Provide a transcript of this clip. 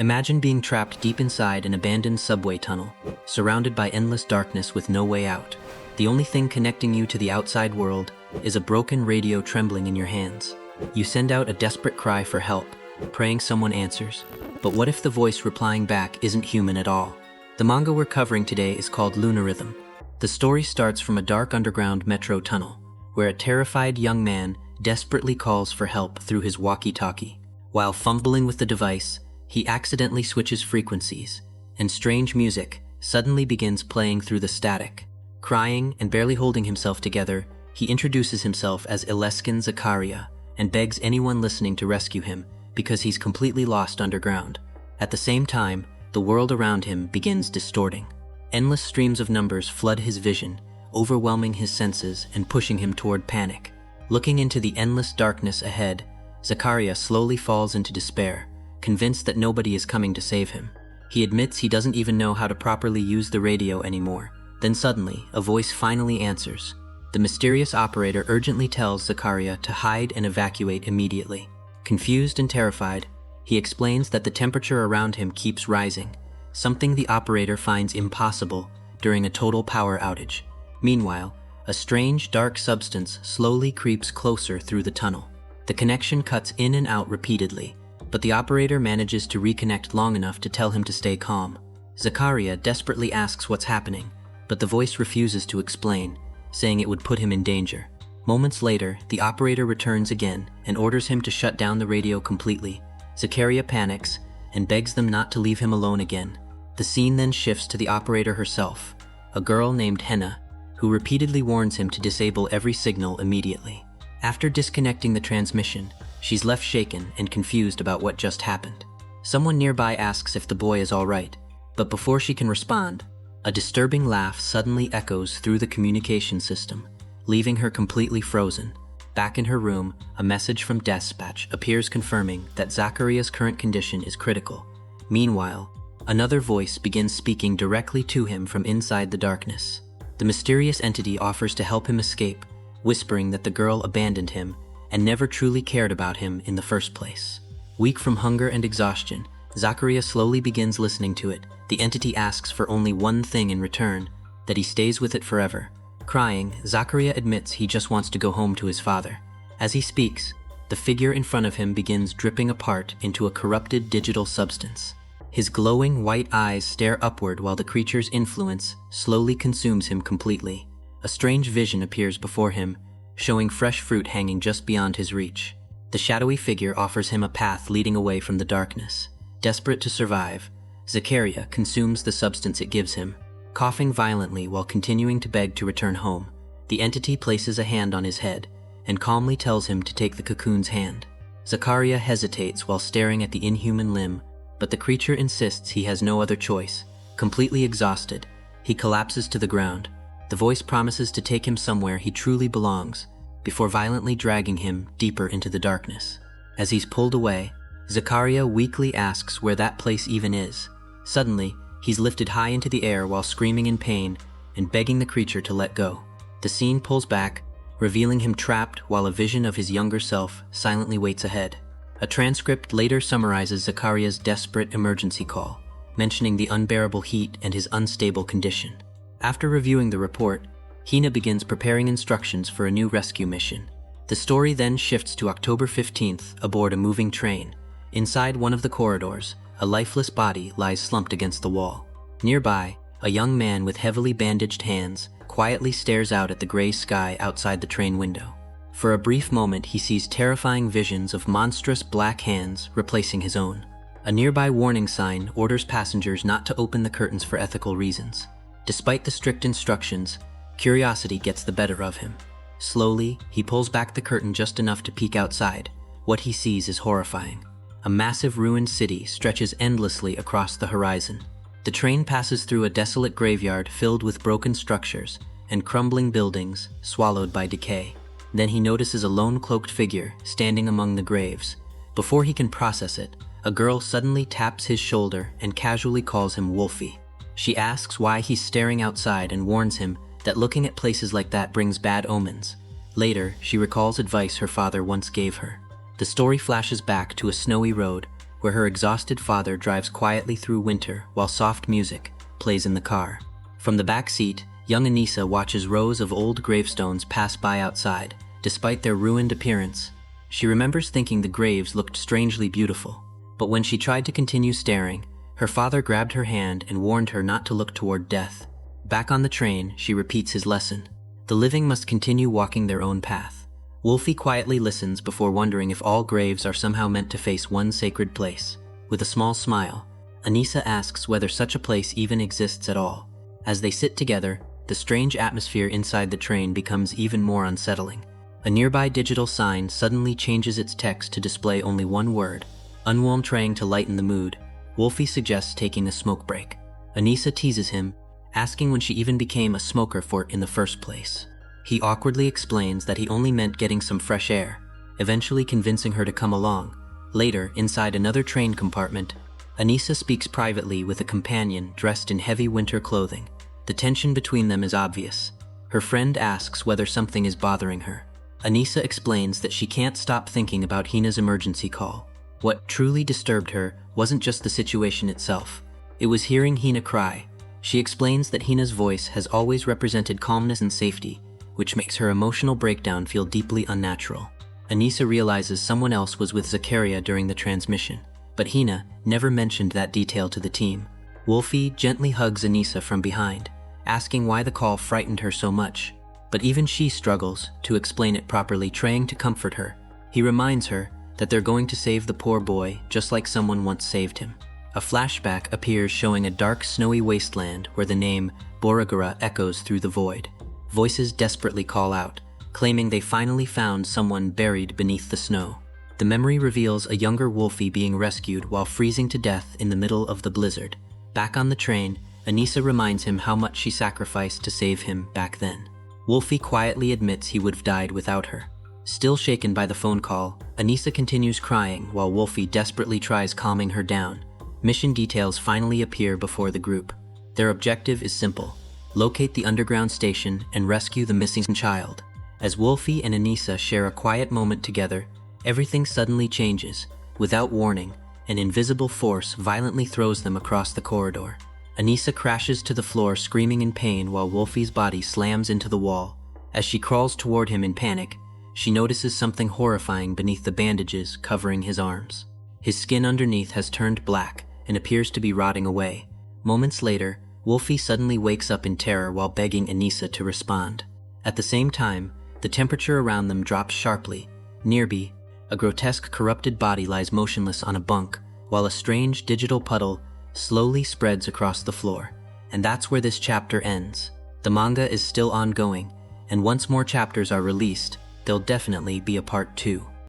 Imagine being trapped deep inside an abandoned subway tunnel, surrounded by endless darkness with no way out. The only thing connecting you to the outside world is a broken radio trembling in your hands. You send out a desperate cry for help, praying someone answers. But what if the voice replying back isn't human at all? The manga we're covering today is called Lunarism. The story starts from a dark underground metro tunnel, where a terrified young man desperately calls for help through his walkie-talkie. While fumbling with the device, he accidentally switches frequencies, and strange music suddenly begins playing through the static. Crying and barely holding himself together, he introduces himself as Ileskin Zakaria and begs anyone listening to rescue him because he's completely lost underground. At the same time, the world around him begins distorting. Endless streams of numbers flood his vision, overwhelming his senses and pushing him toward panic. Looking into the endless darkness ahead, Zakaria slowly falls into despair, convinced that nobody is coming to save him. He admits he doesn't even know how to properly use the radio anymore. Then suddenly, a voice finally answers. The mysterious operator urgently tells Zakaria to hide and evacuate immediately. Confused and terrified, he explains that the temperature around him keeps rising, something the operator finds impossible during a total power outage. Meanwhile, a strange, dark substance slowly creeps closer through the tunnel. The connection cuts in and out repeatedly, but the operator manages to reconnect long enough to tell him to stay calm. Zakaria desperately asks what's happening, but the voice refuses to explain, saying it would put him in danger. Moments later, the operator returns again and orders him to shut down the radio completely. Zakaria panics and begs them not to leave him alone again. The scene then shifts to the operator herself, a girl named Henna, who repeatedly warns him to disable every signal immediately. After disconnecting the transmission, she's left shaken and confused about what just happened. Someone nearby asks if the boy is all right, but before she can respond, a disturbing laugh suddenly echoes through the communication system, leaving her completely frozen. Back in her room, a message from dispatch appears confirming that Zakaria's current condition is critical. Meanwhile, another voice begins speaking directly to him from inside the darkness. The mysterious entity offers to help him escape, whispering that the girl abandoned him and never truly cared about him in the first place. Weak from hunger and exhaustion, Zakaria slowly begins listening to it. The entity asks for only one thing in return, that he stays with it forever. Crying, Zakaria admits he just wants to go home to his father. As he speaks, the figure in front of him begins dripping apart into a corrupted digital substance. His glowing white eyes stare upward while the creature's influence slowly consumes him completely. A strange vision appears before him, showing fresh fruit hanging just beyond his reach. The shadowy figure offers him a path leading away from the darkness. Desperate to survive, Zakaria consumes the substance it gives him, coughing violently while continuing to beg to return home. The entity places a hand on his head and calmly tells him to take the cocoon's hand. Zakaria hesitates while staring at the inhuman limb, but the creature insists he has no other choice. Completely exhausted, he collapses to the ground. The voice promises to take him somewhere he truly belongs, before violently dragging him deeper into the darkness. As he's pulled away, Zakaria weakly asks where that place even is. Suddenly, he's lifted high into the air while screaming in pain and begging the creature to let go. The scene pulls back, revealing him trapped while a vision of his younger self silently waits ahead. A transcript later summarizes Zakaria's desperate emergency call, mentioning the unbearable heat and his unstable condition. After reviewing the report, Hina begins preparing instructions for a new rescue mission. The story then shifts to October 15th aboard a moving train. Inside one of the corridors, a lifeless body lies slumped against the wall. Nearby, a young man with heavily bandaged hands quietly stares out at the gray sky outside the train window. For a brief moment, he sees terrifying visions of monstrous black hands replacing his own. A nearby warning sign orders passengers not to open the curtains for ethical reasons. Despite the strict instructions, curiosity gets the better of him. Slowly, he pulls back the curtain just enough to peek outside. What he sees is horrifying. A massive ruined city stretches endlessly across the horizon. The train passes through a desolate graveyard filled with broken structures and crumbling buildings swallowed by decay. Then he notices a lone cloaked figure standing among the graves. Before he can process it, a girl suddenly taps his shoulder and casually calls him Wolfie. She asks why he's staring outside and warns him that looking at places like that brings bad omens. Later, she recalls advice her father once gave her. The story flashes back to a snowy road where her exhausted father drives quietly through winter while soft music plays in the car. From the back seat, young Anissa watches rows of old gravestones pass by outside. Despite their ruined appearance, she remembers thinking the graves looked strangely beautiful. But when she tried to continue staring, her father grabbed her hand and warned her not to look toward death. Back on the train, she repeats his lesson. The living must continue walking their own path. Wolfie quietly listens before wondering if all graves are somehow meant to face one sacred place. With a small smile, Anissa asks whether such a place even exists at all. As they sit together, the strange atmosphere inside the train becomes even more unsettling. A nearby digital sign suddenly changes its text to display only one word. Unwilling trying to lighten the mood, Wolfie suggests taking a smoke break. Anissa teases him, asking when she even became a smoker for it in the first place. He awkwardly explains that he only meant getting some fresh air, eventually convincing her to come along. Later, inside another train compartment, Anissa speaks privately with a companion dressed in heavy winter clothing. The tension between them is obvious. Her friend asks whether something is bothering her. Anissa explains that she can't stop thinking about Hina's emergency call. What truly disturbed her wasn't just the situation itself. It was hearing Hina cry. She explains that Hina's voice has always represented calmness and safety, which makes her emotional breakdown feel deeply unnatural. Anissa realizes someone else was with Zakaria during the transmission, but Hina never mentioned that detail to the team. Wolfie gently hugs Anissa from behind, asking why the call frightened her so much. But even she struggles to explain it properly, trying to comfort her. He reminds her that they're going to save the poor boy just like someone once saved him. A flashback appears showing a dark, snowy wasteland where the name Boragara echoes through the void. Voices desperately call out, claiming they finally found someone buried beneath the snow. The memory reveals a younger Wolfie being rescued while freezing to death in the middle of the blizzard. Back on the train, Anissa reminds him how much she sacrificed to save him back then. Wolfie quietly admits he would have died without her. Still shaken by the phone call, Anissa continues crying while Wolfie desperately tries calming her down. Mission details finally appear before the group. Their objective is simple: locate the underground station and rescue the missing child. As Wolfie and Anissa share a quiet moment together, everything suddenly changes. Without warning, an invisible force violently throws them across the corridor. Anissa crashes to the floor screaming in pain while Wolfie's body slams into the wall. As she crawls toward him in panic, she notices something horrifying beneath the bandages covering his arms. His skin underneath has turned black and appears to be rotting away. Moments later, Wolfie suddenly wakes up in terror while begging Anissa to respond. At the same time, the temperature around them drops sharply. Nearby, a grotesque corrupted body lies motionless on a bunk, while a strange digital puddle slowly spreads across the floor. And that's where this chapter ends. The manga is still ongoing, and once more chapters are released, there'll definitely be a part 2.